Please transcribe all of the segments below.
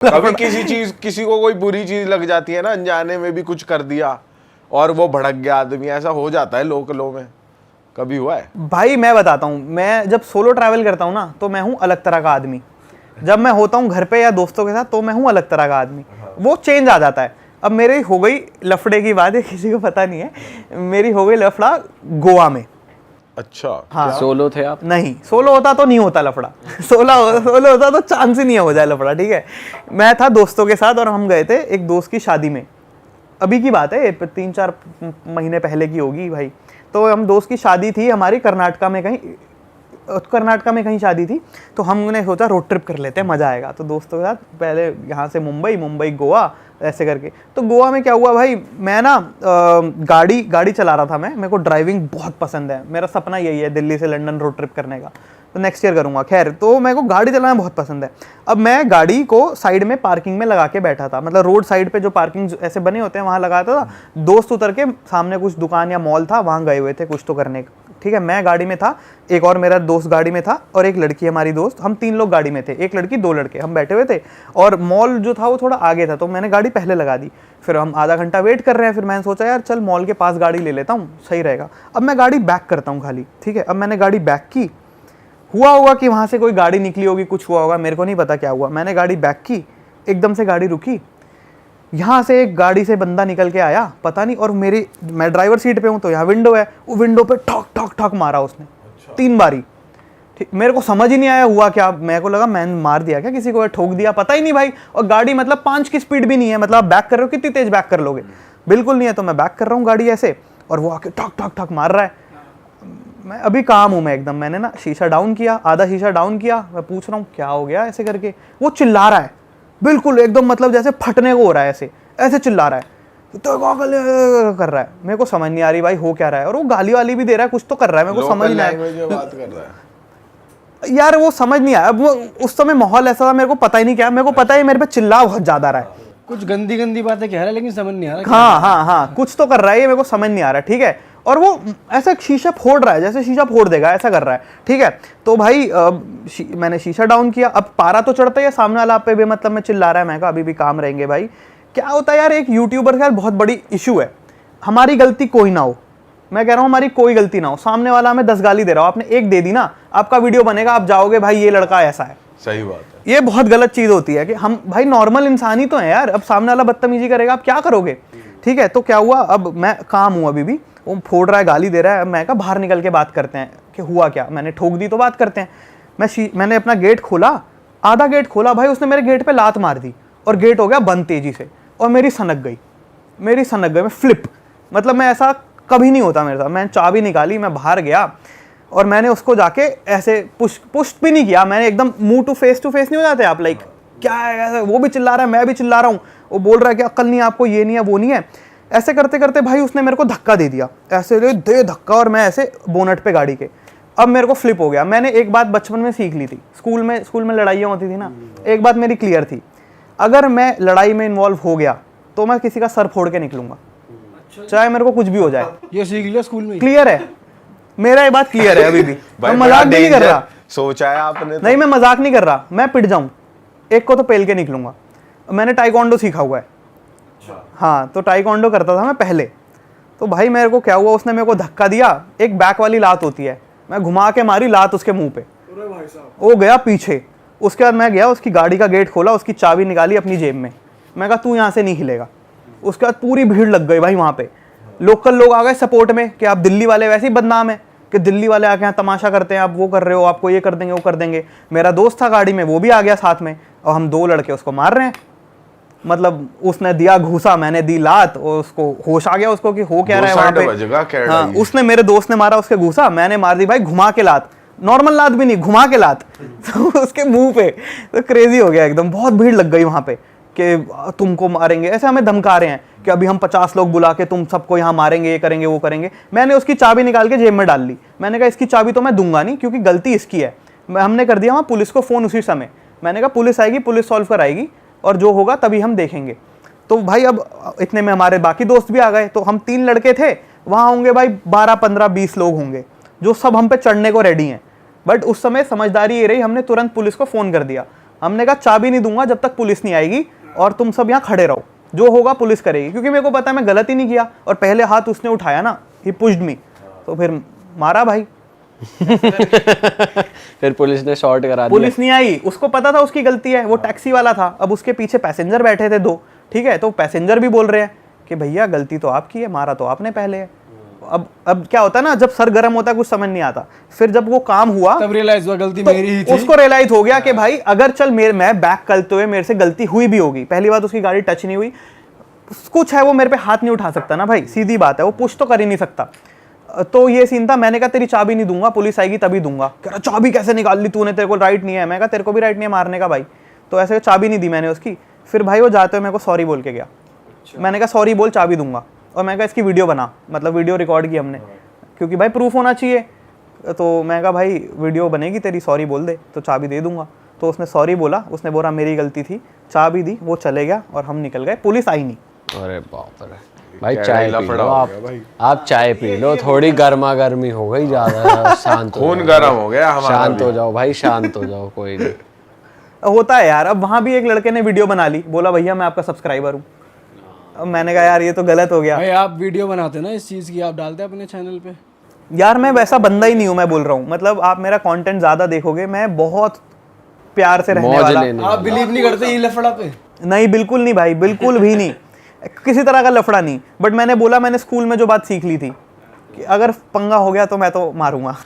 कभी किसी को कोई बुरी चीज लग जाती है ना, अनजाने में भी कुछ कर दिया और वो भड़क गया आदमी, ऐसा हो जाता है लोकलों में, कभी हुआ है? भाई मैं बताता हूँ, मैं जब सोलो ट्रैवल करता हूँ ना तो मैं हूँ अलग तरह का आदमी। जब मैं होता हूँ घर पे या दोस्तों के साथ तो मैं हूँ अलग तरह का आदमी, वो चेंज आ जाता है। अब मेरी हो गई लफड़े की बात है, किसी को पता नहीं है, मेरी हो गई लफड़ा गोवा में। अच्छा, हाँ, सोलो थे आप? नहीं, सोलो होता तो नहीं होता लफड़ा। सोलो होता तो चांस ही नहीं हो जाए लफड़ा, ठीक है। मैं था दोस्तों के साथ और हम गए थे एक दोस्त की शादी में, अभी की बात है, 3-4 महीने पहले की होगी भाई। तो हम दोस्त की शादी थी हमारी कर्नाटका में कहीं शादी थी, तो हमने सोचा रोड ट्रिप कर लेते हैं, मज़ा आएगा। तो दोस्तों के साथ पहले यहाँ से मुंबई गोवा ऐसे करके। तो गोवा में क्या हुआ भाई, मैं ना गाड़ी चला रहा था, मेरे को ड्राइविंग बहुत पसंद है, मेरा सपना यही है दिल्ली से लंदन रोड ट्रिप करने का, तो नेक्स्ट ईयर करूँगा। खैर, तो मेरे को गाड़ी चलाना बहुत पसंद है। अब मैं गाड़ी को साइड में पार्किंग में लगा के बैठा था, मतलब रोड साइड पे जो पार्किंग ऐसे बने होते हैं वहाँ लगाता था। दोस्त उतर के सामने कुछ दुकान या मॉल था, वहाँ गए हुए थे कुछ तो करने, ठीक है। मैं गाड़ी में था, एक और मेरा दोस्त गाड़ी में था और एक लड़की हमारी दोस्त, हम 3 लोग गाड़ी में थे, एक लड़की 2 लड़के, हम बैठे हुए थे। और मॉल जो था वो थोड़ा आगे था, तो मैंने गाड़ी पहले लगा दी। फिर हम आधा घंटा वेट कर रहे हैं, फिर मैंने सोचा यार चल मॉल के पास गाड़ी ले लेता हूँ, सही रहेगा। अब मैं गाड़ी बैक करता हूँ खाली, ठीक है। अब मैंने गाड़ी बैक की, हुआ होगा कि वहाँ से कोई गाड़ी निकली होगी, कुछ हुआ होगा, मेरे को नहीं पता क्या हुआ। मैंने गाड़ी बैक की, एकदम से गाड़ी रुकी, यहाँ से एक गाड़ी से बंदा निकल के आया, पता नहीं, और मैं ड्राइवर सीट पे हूँ तो यहाँ विंडो है, वो विंडो पे ठक ठक ठक मारा उसने। अच्छा। 3 बारी। ठीक, मेरे को समझ ही नहीं आया हुआ क्या, मेरे को लगा मैंने मार दिया क्या किसी को, ठोक दिया, पता ही नहीं भाई। और गाड़ी मतलब 5 की स्पीड भी नहीं है, मतलब आप बैक कर रहे हो, कितनी तेज बैक कर लोगे, बिल्कुल नहीं है। तो मैं बैक कर रहा हूँ गाड़ी ऐसे, और वो आके ठक ठक ठक मार रहा है। मैं अभी काम हूँ मैं एकदम, मैंने ना शीशा डाउन किया, आधा शीशा डाउन किया, मैं पूछ रहा हूँ क्या हो गया ऐसे करके। वो चिल्ला रहा है बिल्कुल एकदम, मतलब जैसे फटने को हो रहा है, ऐसे चिल्ला रहा है, तो कर रहा है। मेरे को समझ नहीं आ रही भाई हो क्या रहा है, और वो गाली वाली भी दे रहा है, कुछ तो कर रहा है, मेरे को समझ नहीं आया बात कर रहा है यार, वो समझ नहीं आया। अब वो उस समय माहौल ऐसा था, मेरे को पता ही नहीं क्या, मेरे को पता है मेरे पे चिल्ला बहुत ज्यादा रहा है, कुछ गंदी बातें कह रहा है लेकिन समझ नहीं आ रहा। हाँ, कुछ तो कर रहा है, ये मेरे को समझ नहीं आ रहा, ठीक है। और वो ऐसा शीशा फोड़ रहा है, जैसे शीशा फोड़ देगा ऐसा कर रहा है, ठीक है। तो भाई मैंने शीशा डाउन किया, अब पारा तो चढ़ता है, सामने वाला आप पे बेमतलब में चिल्ला रहा है, मैं कहा अभी भी काम रहेंगे भाई। क्या होता है यार, एक यूट्यूबर का बहुत बड़ी इशू है, हमारी गलती कोई ना हो, मैं कह रहा हूँ हमारी कोई गलती ना हो, सामने वाला हमें 10 गाली दे रहा हो, आपने एक दे दी ना, आपका वीडियो बनेगा, आप जाओगे भाई ये लड़का ऐसा है। सही बात है, ये बहुत गलत चीज होती है कि हम भाई नॉर्मल इंसान ही तो है यार, अब सामने वाला बदतमीजी करेगा आप क्या करोगे, ठीक है। तो क्या हुआ, अब मैं काम हूँ अभी भी, वो फोड़ रहा है, गाली दे रहा है, मैं कहा बाहर निकल के बात करते हैं कि हुआ क्या, मैंने ठोक दी तो बात करते हैं। मैंने अपना गेट खोला, आधा गेट खोला भाई, उसने मेरे गेट पे लात मार दी और गेट हो गया बंद तेजी से, और मेरी सनक गई, मैं फ्लिप, मतलब मैं ऐसा कभी नहीं होता मेरे साथ। मैंने चाबी निकाली, मैं बाहर गया और मैंने उसको जाके ऐसे पुश भी नहीं किया, मैंने एकदम मुंह टू फेस नहीं हो जाते आप, लाइक क्या है ऐसे, वो भी चिल्ला रहा है, मैं भी चिल्ला रहा हूँ, वो बोल रहा है कि अक्ल नहीं है आपको, ये नहीं है वो नहीं है, ऐसे करते करते भाई उसने मेरे को धक्का दे दिया, ऐसे दे धक्का, और मैं ऐसे बोनट पे गाड़ी के, अब मेरे को फ्लिप हो गया। मैंने एक बात बचपन में सीख ली थी, स्कूल में लड़ाइयाँ होती थी ना, एक बात मेरी क्लियर थी, अगर मैं लड़ाई में इन्वॉल्व हो गया तो मैं किसी का सर फोड़ के निकलूंगा, चाहे मेरे को कुछ भी हो जाए। ये सीख लिया स्कूल में? क्लियर है, मेरा ये बात क्लियर है अभी भी। मैं मजाक भी नहीं कर रहा, सोचा है आपने तो? नहीं मैं मजाक नहीं कर रहा, मैं पिट जाऊं एक को तो पेल के निकलूंगा। मैंने टाइकोंडो सीखा हुआ है, हाँ, तो टाइकोंडो करता था मैं पहले। तो भाई मेरे को क्या हुआ, उसने मेरे को धक्का दिया, एक बैक वाली लात होती है, मैं घुमा के मारी लात उसके मुंह पे, वो गया पीछे। उसके बाद मैं गया, उसकी गाड़ी का गेट खोला, उसकी चाबी निकाली अपनी जेब में, मैं कहा तू यहाँ से नहीं हिलेगा। उसके बाद पूरी भीड़ लग गई भाई वहाँ पे, लोकल लोग आ गए सपोर्ट में कि आप दिल्ली वाले वैसे ही बदनाम है कि दिल्ली वाले आके यहाँ तमाशा करते हैं, आप वो कर रहे हो, आपको ये कर देंगे वो कर देंगे। मेरा दोस्त था गाड़ी में, वो भी आ गया साथ में, और हम 2 लड़के उसको मार रहे हैं, मतलब उसने दिया घूसा, मैंने दी लात, और उसको होश आ गया उसको कि हो क्या रहा है वहाँ पे। हाँ, उसने, मेरे दोस्त ने मारा उसके घूसा, मैंने मार दी भाई घुमा के लात, नॉर्मल लात भी नहीं, घुमा के लात तो उसके मुंह पे। तो क्रेजी हो गया एकदम, बहुत भीड़ लग गई वहाँ पे कि तुमको मारेंगे, ऐसे हमें धमका रहे हैं कि अभी हम 50 लोग बुला के तुम सबको यहाँ मारेंगे, ये करेंगे वो करेंगे। मैंने उसकी चाबी निकाल के जेब में डाल ली, मैंने कहा इसकी चाबी तो मैं दूंगा नहीं, क्योंकि गलती इसकी है। हमने कर दिया वहाँ पुलिस को फ़ोन उसी समय, मैंने कहा पुलिस आएगी, पुलिस सॉल्व कराएगी, और जो होगा तभी हम देखेंगे। तो भाई अब इतने में हमारे बाकी दोस्त भी आ गए, तो हम 3 लड़के थे, वहाँ होंगे भाई 12, 15, 20 लोग होंगे जो सब हम पे चढ़ने को रेडी हैं। बट उस समय समझदारी ये रही, हमने तुरंत पुलिस को फ़ोन कर दिया। हमने कहा चाबी नहीं दूंगा जब तक पुलिस नहीं आएगी, और तुम सब यहाँ खड़े रहो, जो होगा पुलिस करेगी, क्योंकि मेरे को पता है मैं गलत ही नहीं किया। और पहले हाथ उसने उठाया ना, ही पुश्ड मी, तो फिर मारा भाई। फिर पुलिस ने शॉर्ट करा दिया। पुलिस नहीं आई, उसको पता था उसकी गलती है, वो टैक्सी वाला था। अब उसके पीछे पैसेंजर बैठे थे 2, ठीक है, तो पैसेंजर भी बोल रहे हैं कि भैया गलती तो आपकी है, मारा तो आपने पहले है। अब क्या होता है ना, जब सर गर्म होता है कुछ समझ नहीं आता। फिर जब वो काम हुआ तब रियलाइज हुआ गलती तो मेरी ही थी। उसको रियलाइज हो गया कि भाई अगर चल मैं बैक करते हुए मेरे से गलती हुई भी होगी, पहली बात उसकी गाड़ी टच नहीं हुई, कुछ है वो मेरे पे हाथ नहीं उठा सकता ना भाई, सीधी बात है, वो पुश तो कर ही नहीं सकता। तो ये सीन था। मैंने कहा तेरी चाबी नहीं दूंगा, पुलिस आएगी तभी दूंगा। कह रहा चाबी कैसे निकाल ली तूने, तेरे को राइट नहीं है। मैं कहा तेरे को भी राइट नहीं है मारने का भाई। तो ऐसे चाबी नहीं दी मैंने उसकी। फिर भाई वो जाते हुए मेरे को सॉरी बोल के गया। मैंने कहा सॉरी बोल, चाबी दूंगा। और मैं कहा इसकी वीडियो बना, मतलब वीडियो रिकॉर्ड की हमने, क्योंकि भाई प्रूफ होना चाहिए। तो मैं कहा भाई वीडियो बनेगी तेरी, सॉरी बोल दे तो चाबी दे दूंगा। तो उसने सॉरी बोला, उसने बोला मेरी गलती थी, चाबी दी, वो चले गया और हम निकल गए। पुलिस आई नहीं। अरे बाप रे भाई, चाय पी लो आप चाय पी लो, थोड़ी गर्मा गर्मी हो गई ज्यादा। शांत हो खून गर्म हो गया हमारा। शांत हो जाओ भाई, शांत हो जाओ, कोई नहीं होता है यार। अब वहां भी एक लड़के ने वीडियो बना ली, बोला भैया मैं आपका सब्सक्राइबर हूँ। अब मैंने कहा यार ये तो गलत हो गया। भाई आप वीडियो बनाते ना इस चीज की, आप डालते हैं अपने चैनल पे? यार मैं वैसा बंदा ही नहीं हूँ, मैं बोल रहा हूँ। मतलब आप मेरा कंटेंट ज्यादा देखोगे, मैं बहुत प्यार से रहने मौज वाला। लेने आप बिलीव नहीं करते ये लफड़ा पे? नहीं बिल्कुल नहीं भाई, बिल्कुल भी नहीं, किसी तरह का लफड़ा नहीं। बट मैंने बोला, मैंने स्कूल में जो बात सीख ली थी कि अगर पंगा हो गया तो मैं तो मारूंगा।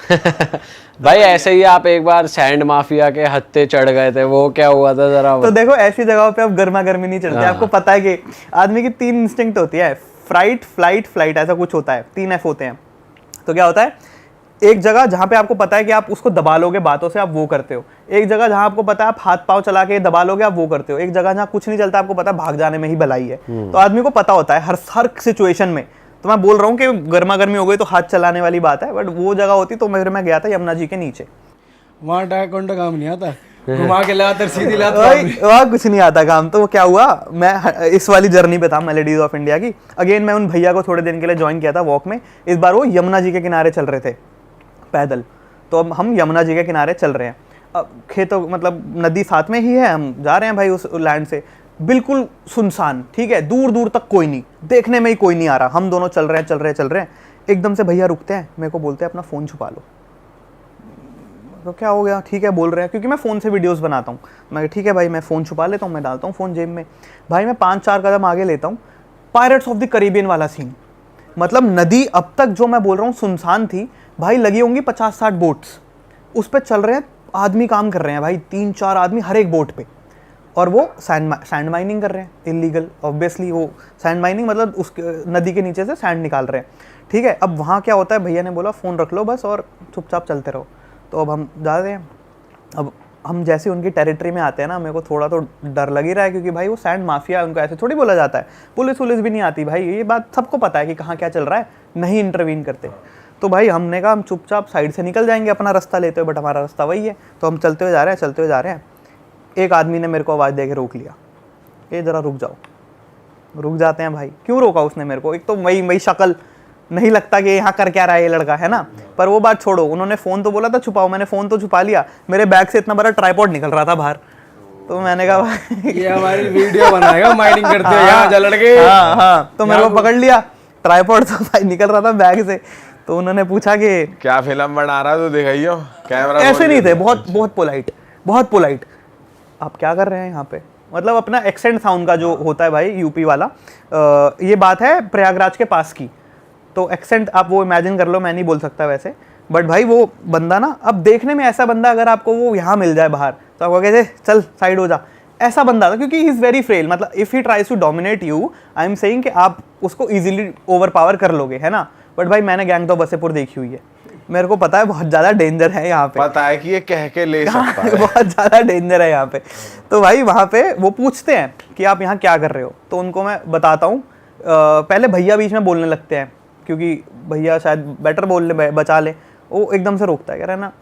भाई ऐसे ही आप एक बार सैंड माफिया के हत्थे चढ़ गए थे, वो क्या हुआ था जरा? तो देखो ऐसी जगहों पे आप गर्मा गर्मी नहीं चढ़ते। आपको पता है कि आदमी की 3 इंस्टिंक्ट होती है, फ्राइट, फ्लाइट, फ्लाइट, ऐसा कुछ होता है, 3 F होते हैं। तो क्या होता है, एक जगह जहां पे आपको पता है कि आप उसको दबा लोगे बातों से, आप वो करते हो। एक जगह जहां आपको पता है आप हाथ पांव चला के दबा लोगे, आप वो करते हो। एक जगह जहां कुछ नहीं चलता, आपको पता है भाग जाने में ही भलाई है। तो आदमी को पता होता है हर सिचुएशन में। तो मैं बोल रहा हूँ कि गर्मा गर्मी हो गई तो हाथ चलाने वाली बात है, बट वो जगह होती तो मैं गया था यमुना जी के नीचे। वहाँ डायकोंडा काम नहीं आता, घुमा के लातर सीधी लात। वहाँ कुछ नहीं आता काम। तो क्या हुआ, मैं इस वाली जर्नी पे था मेलोडीज ऑफ इंडिया की। अगेन मैं उन भैया को थोड़े दिन के लिए ज्वाइन किया था वॉक में। इस बार वो यमुना जी के किनारे चल रहे थे पैदल। तो अब हम यमुना जी के किनारे चल रहे हैं, अब खेतों मतलब नदी साथ में ही है, हम जा रहे हैं भाई उस लैंड से। बिल्कुल सुनसान, ठीक है, दूर दूर तक कोई नहीं, देखने में ही कोई नहीं आ रहा। हम दोनों चल रहे हैं। एकदम से भैया रुकते हैं, मेरे को बोलते हैं अपना फ़ोन छुपा लो। तो क्या हो गया, ठीक है बोल रहे हैं, क्योंकि मैं फ़ोन से वीडियोस बनाता हूँ। मैं ठीक है भाई मैं फ़ोन छुपा लेता हूँ, मैं डालता हूँ फ़ोन जेब में। भाई मैं 5-4 कदम आगे लेता हूँ, पायरेट्स ऑफ द कैरिबियन वाला सीन। मतलब नदी अब तक जो मैं बोल रहा हूँ सुनसान थी भाई, लगी होंगी 50-60 बोट्स उस पर चल रहे हैं, आदमी काम कर रहे हैं भाई, 3-4 आदमी हर एक बोट पे। और वो सैंड माइनिंग कर रहे हैं, इलीगल ऑब्वियसली। वो सैंड माइनिंग मतलब उस नदी के नीचे से सैंड निकाल रहे हैं, ठीक है। अब वहाँ क्या होता है, भैया ने बोला फ़ोन रख लो बस और चुपचाप चलते रहो। तो अब हम जा रहे हैं। अब हम जैसे उनकी टेरिटरी में आते हैं ना, मेरे को थोड़ा तो डर लग ही रहा है, क्योंकि भाई वो सैंड माफिया है, उनको ऐसे थोड़ी बोला जाता है। पुलिस भी नहीं आती भाई, ये बात सबको पता है कि कहाँ क्या चल रहा है, नहीं इंटरवीन करते। तो भाई हमने कहा हम चुपचाप साइड से निकल जाएंगे अपना रास्ता लेते हुए, बट हमारा रास्ता वही है। तो हम चलते हुए जा रहे हैं। एक आदमी ने मेरे को आवाज़ दे के रोक लिया, ये ज़रा रुक जाओ। रुक जाते हैं भाई। क्यों रोका उसने मेरे को, एक तो वही शक्ल, नहीं लगता कि यहाँ कर क्या रहा है ये लड़का, है ना। पर वो बात छोड़ो, उन्होंने फ़ोन तो बोला था छुपाओ, मैंने फ़ोन तो छुपा लिया। मेरे बैग से इतना बड़ा ट्राइपॉड निकल रहा था बाहर। तो मैंने कहा भाई ये हमारी वीडियो बनाएगा माइनिंग करते हुए यहाँ जा लड़के। हाँ, तो मेरे को पकड़ लिया, ट्राइपॉड तो भाई निकल रहा था बैग से। तो उन्होंने पूछा कि क्या फिल्म बना रहा तो दिखाइयो कैमरा। ऐसे नहीं थे, बहुत पोलाइट। आप क्या कर रहे हैं यहाँ पे, मतलब अपना एक्सेंट साउंड का जो होता है भाई यूपी वाला। ये बात है प्रयागराज के पास की, तो एक्सेंट आप वो इमेजिन कर लो, मैं नहीं बोल सकता वैसे। बट भाई वो बंदा ना, अब देखने में ऐसा बंदा अगर आपको वो यहाँ मिल जाए बाहर, तो आपको कहते चल साइड हो जा, ऐसा बंदा था। क्योंकि ही इज़ वेरी फ्रेल, मतलब if he tries to dominate you, I am saying कि आप उसको ईजिली ओवर पावर कर लोगे, है ना। बट भाई मैंने गैंग ऑफ वसेपुर देखी हुई है, मेरे को पता है बहुत ज़्यादा डेंजर है यहाँ पे, पता है कि ये कह के ले सकता है। बहुत ज़्यादा डेंजर है यहाँ पे। तो भाई वहाँ पे वो पूछते हैं कि आप यहाँ क्या कर रहे हो, तो उनको मैं बताता हूँ। पहले भैया बीच में बोलने लगते हैं, क्योंकि भैया शायद बेटर बोल ले, बचा ले। वो एकदम से रोकता है, कह रहा है ना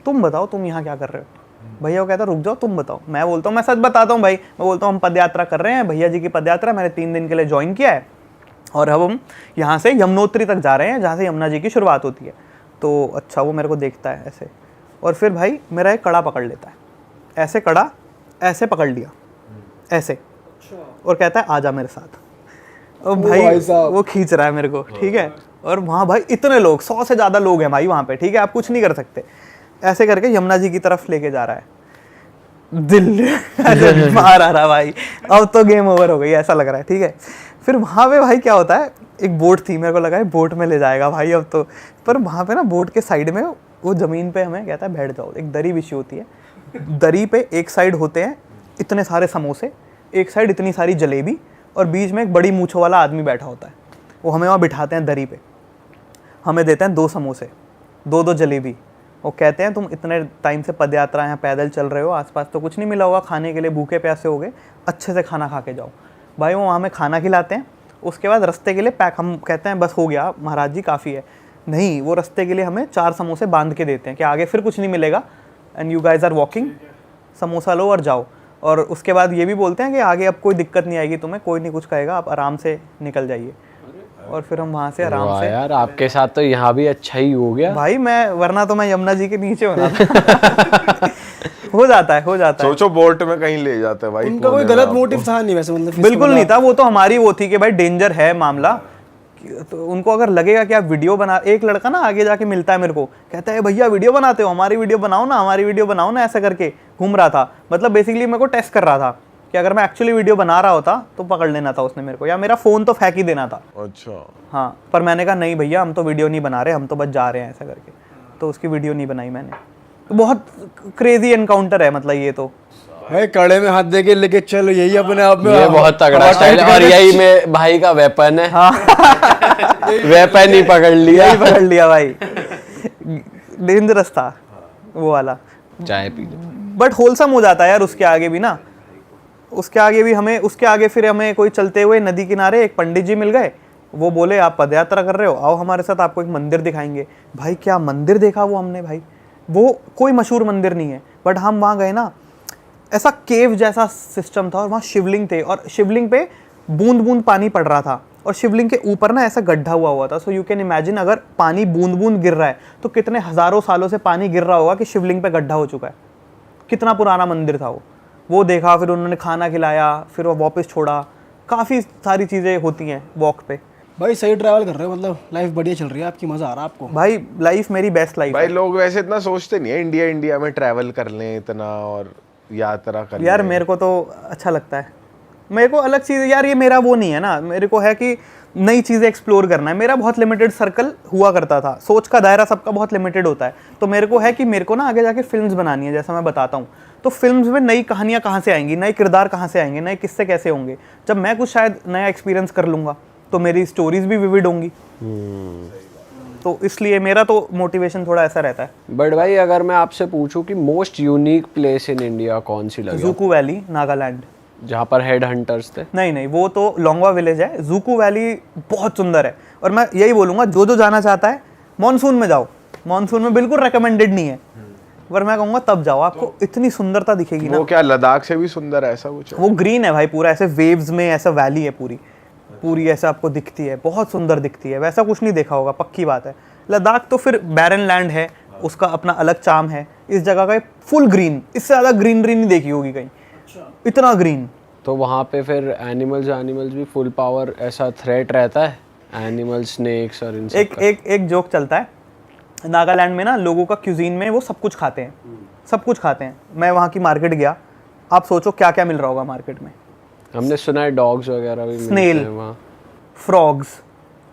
तुम बताओ तुम यहाँ क्या कर रहे हो। भैया वो कहता है रुक जाओ तुम बताओ। मैं बोलता हूँ मैं सच बताता हूँ भाई, मैं बोलता हूँ हम पद यात्रा कर रहे हैं, भैया जी की पद यात्रा मैंने 3 दिन के लिए ज्वाइन किया है, और अब हम यहाँ से यमुनोत्री तक जा रहे हैं, जहाँ से यमुना जी की शुरुआत होती है। तो अच्छा वो मेरे को देखता है ऐसे, और फिर भाई मेरा एक कड़ा पकड़ लेता है, ऐसे कड़ा, ऐसे पकड़ लिया, ऐसे, और कहता है आजा मेरे साथ। और भाई वो खींच रहा है मेरे को, ठीक है। और वहाँ भाई इतने लोग, 100 से ज़्यादा लोग हैं भाई वहाँ पे, ठीक है। आप कुछ नहीं कर सकते। ऐसे करके यमुना जी की तरफ लेके जा रहा है, दिल बाहर आ रहा भाई, अब तो गेम ओवर हो गई ऐसा लग रहा है, ठीक है। फिर वहाँ पे भाई क्या होता है, एक बोट थी, मेरे को लगा है बोट में ले जाएगा भाई अब तो। पर वहाँ पे ना बोट के साइड में वो ज़मीन पे हमें कहता है बैठ जाओ, एक दरी बिछी होती है, दरी पे एक साइड होते हैं इतने सारे समोसे, एक साइड इतनी सारी जलेबी, और बीच में एक बड़ी मूंछों वाला आदमी बैठा होता है। वो हमें वहाँ बिठाते हैं दरी पे, हमें देते हैं 2 समोसे, 2 जलेबी। वो कहते हैं तुम इतने टाइम से पदयात्रा यहाँ पैदल चल रहे हो, आसपास तो कुछ नहीं मिला होगा खाने के लिए, भूखे प्यासे हो गए, अच्छे से खाना खा के जाओ। भाई वो हमें खाना खिलाते हैं, उसके बाद रास्ते के लिए पैक, हम कहते हैं बस हो गया महाराज जी काफ़ी है, नहीं, वो रास्ते के लिए हमें 4 समोसे बांध के देते हैं कि आगे फिर कुछ नहीं मिलेगा, and you guys are walking, samosa लो और जाओ। और उसके बाद ये भी बोलते हैं कि आगे अब कोई दिक्कत नहीं आएगी तुम्हें, कोई नहीं कुछ कहेगा, आप आराम से निकल जाइए। और फिर हम वहाँ से आराम से, यार आपके साथ तो यहाँ भी अच्छा ही हो गया भाई मैं, वरना तो मैं यमुना जी के नीचे होना था। हो जाता है सोचो बोट में कहीं ले जाते हैं भाई। उनका कोई गलत मोटिव था नहीं वैसे, मतलब बिल्कुल नहीं था, वो तो हमारी वो थी कि भाई डेंजर है मामला, तो उनको अगर लगेगा कि आप वीडियो बना, एक लड़का ना आगे जाके मिलता है मेरे को, कहता है भैया वीडियो बनाते हो, हमारी वीडियो बनाओ ना, हमारी वीडियो बनाओ ना, ऐसा करके घूम रहा था। मतलब बेसिकली मेरे को टेस्ट कर रहा था कि अगर मैं एक्चुअली वीडियो बना रहा होता तो पकड़ लेना था उसने मेरे को, या मेरा फ़ोन तो फेंक ही देना था। अच्छा हाँ, पर मैंने कहा नहीं भैया हम तो वीडियो नहीं बना रहे, हम तो बस जा रहे हैं ऐसा करके, तो उसकी वीडियो नहीं बनाई मैंने। तो बहुत क्रेजी एनकाउंटर है मतलब ये तो। भाई कड़े में हाथ दे के लेके चलो, यही अपने आप में ये बहुत तगड़ा स्टाइल है, और यही में भाई का वेपन है। हाँ। वेपन ही पकड़ लिया, यही पकड़ लिया भाई, डेंजरस था वो वाला। चाय पी लो। बट होलसम हो जाता है यार उसके आगे भी ना, उसके आगे भी हमें, उसके आगे फिर हमें कोई चलते हुए नदी किनारे एक पंडित जी मिल गए, वो बोले आप पदयात्रा कर रहे हो, आओ हमारे साथ, आपको एक मंदिर दिखाएंगे। भाई क्या मंदिर देखा वो हमने भाई, वो कोई मशहूर मंदिर नहीं है, बट हम वहाँ गए ना, ऐसा केव जैसा सिस्टम था, और वहाँ शिवलिंग थे, और शिवलिंग पे बूंद बूंद पानी पड़ रहा था, और शिवलिंग के ऊपर ना ऐसा गड्ढा हुआ था। सो यू कैन इमेजिन अगर पानी बूंद बूंद गिर रहा है तो कितने हज़ारों सालों से पानी गिर रहा होगा कि शिवलिंग पे गड्ढा हो चुका है। कितना पुराना मंदिर था वो देखा, फिर उन्होंने खाना खिलाया, फिर वो वापस छोड़ा। काफ़ी सारी चीज़ें होती हैं वॉक पे। भाई सही ट्रैवल कर रहे हो, मतलब लाइफ बढ़िया चल रही है आपकी, मजा आ रहा है आपको? भाई लाइफ मेरी बेस्ट लाइफ भाई है। लोग वैसे इतना सोचते नहीं है इंडिया में ट्रैवल कर लें इतना और यात्रा कर यार लें। मेरे को तो अच्छा लगता है, मेरे को अलग चीज़ यार, ये मेरा वो नहीं है ना, मेरे को है कि नई चीज़ें एक्सप्लोर करना है। मेरा बहुत लिमिटेड सर्कल हुआ करता था, सोच का दायरा सबका बहुत लिमिटेड होता है, तो मेरे को है कि मेरे को ना आगे जाके फिल्म्स बनानी है, जैसा मैं बताता हूँ। तो फिल्म्स में नई कहानियाँ कहाँ से आएंगी, नए किरदार कहाँ से आएंगे, नए किस्से कैसे होंगे, जब मैं कुछ शायद नया एक्सपीरियंस कर लूँगा तो मेरी स्टोरीज भी विविड होंगी। तो इसलिए मेरा तो मोटिवेशन थोड़ा ऐसा रहता है। बट भाई अगर मैं आपसे पूछूं कि most unique place in India कौन सी लगी? जूकू वैली, नागालैंड, जहाँ पर हेड हंटर्स थे। नहीं वो तो लोंगवा विलेज है। जूकू वैली बहुत सुंदर है, और मैं यही बोलूँगा जो जाना चाहता है मॉनसून में जाओ। मॉनसून में बिल्कुल रिकमेंडेड नहीं है, पर मैं कहूँगा तब जाओ, आपको इतनी सुंदरता दिखेगी ना। वो क्या लद्दाख से भी सुंदर है ऐसा कुछ है? वो ग्रीन है भाई पूरा, ऐसे वेव्स में ऐसा वैली है पूरी ऐसा आपको दिखती है, बहुत सुंदर दिखती है। वैसा कुछ नहीं देखा होगा, पक्की बात है। लद्दाख तो फिर बैरन लैंड है, उसका अपना अलग चार्म है। इस जगह का फुल ग्रीन, इससे ज़्यादा ग्रीनरी नहीं देखी होगी कहीं, इतना ग्रीन। तो वहाँ पे फिर एनिमल्स भी फुल पावर, ऐसा थ्रेट रहता है एनिमल, स्नेक्स और इन सब का? एक जोक चलता है नागालैंड में ना, लोगों का क्यूजीन में वो सब कुछ खाते हैं, सब कुछ खाते हैं। मैं वहाँ की मार्केट गया, आप सोचो क्या क्या मिल रहा होगा मार्केट में। हमने सुना है डॉग्स वगैरह भी स्नेल, मिलते हैं वहाँ, फ्रॉग्स,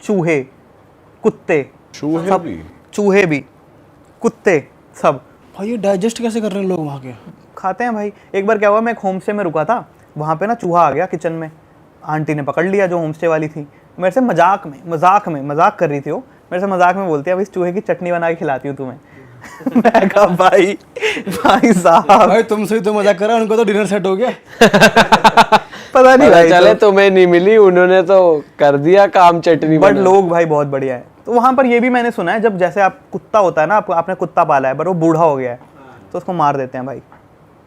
चूहे, कुत्ते, चूहे भी, कुत्ते, सब। भाई ये डाइजेस्ट कैसे कर रहे हैं लोग वहाँ के? खाते हैं भाई। एक बार क्या हुआ, मैं एक होम स्टे में रुका था, वहाँ पे ना चूहा आ गया किचन में, आंटी ने पकड़ लिया जो होम स्टे वाली थी। मेरे से मजाक कर रही थी वो, मेरे से मजाक में बोलती है अभी इस चूहे की चटनी बना के खिलाती हूँ तुम्हें। मैं कहा भाई साहब, भाई तुमसे ही तो मजाक कर रहा है, उनको तो डिनर सेट हो गया। पता नहीं भाई, चले तुम्हें नहीं मिली, उन्होंने तो कर दिया काम चटनी। बट लोग भाई बहुत बढ़िया है। तो वहाँ पर ये भी मैंने सुना है, जब जैसे आप कुत्ता होता है ना, आपने कुत्ता पाला है पर वो बूढ़ा हो गया है, तो उसको मार देते हैं भाई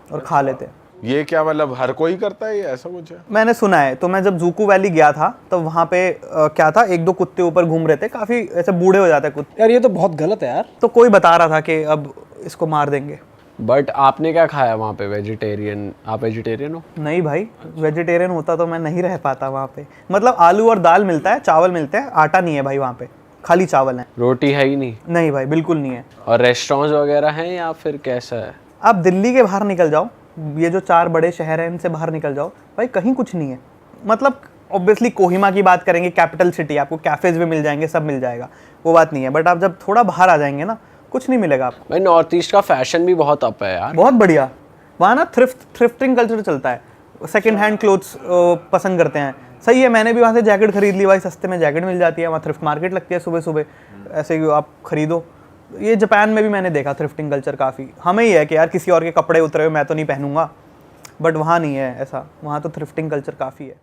और खा लेते हैं। ये क्या मतलब हर कोई करता है, ये ऐसा कुछ है? मैंने सुना है। तो मैं जब जूकू वैली गया था तो वहाँ पे क्या था, 1-2 कुत्ते ऊपर घूम रहे थे, काफी ऐसे बूढ़े हो जाते हैं कुत्ते। यार ये तो बहुत गलत है यार। तो कोई बता रहा था कि अब इसको मार देंगे। बट आपने क्या खाया वहाँ पे? वेजिटेरियन? आप वेजिटेरियन हो? नहीं भाई, वेजिटेरियन होता तो मैं नहीं रह पाता वहाँ पे। मतलब आलू और दाल मिलता है, चावल मिलते हैं, आटा नहीं है भाई वहाँ पे, खाली चावल है। रोटी है ही नहीं? नहीं भाई, बिल्कुल नहीं है। और रेस्टोरेंट्स वगैरह हैं या फिर कैसा है? आप दिल्ली के बाहर निकल जाओ, ये जो 4 बड़े शहर हैं इनसे बाहर निकल जाओ भाई, कहीं कुछ नहीं है। मतलब ऑब्वियसली कोहिमा की बात करेंगे, कैपिटल सिटी, आपको कैफेज भी मिल जाएंगे, सब मिल जाएगा, वो बात नहीं है। बट आप जब थोड़ा बाहर आ जाएंगे ना, कुछ नहीं मिलेगा आपको। भाई नॉर्थ ईस्ट का फैशन भी बहुत अप है यार। बहुत बढ़िया, वहाँ ना थ्रिफ्टिंग कल्चर चलता है, सेकंड हैंड क्लोथ्स पसंद करते हैं। सही है, मैंने भी वहाँ से जैकेट खरीद ली भाई, सस्ते में जैकेट मिल जाती है, वहाँ थ्रिफ्ट मार्केट लगती है सुबह सुबह, ऐसे ही आप खरीदो। ये जापान में भी मैंने देखा थ्रिफ्टिंग कल्चर काफ़ी। हमें ही है कि यार किसी और के कपड़े उतरे हुए मैं तो नहीं पहनूंगा, बट वहाँ नहीं है ऐसा, वहाँ तो थ्रिफ्टिंग कल्चर काफ़ी है।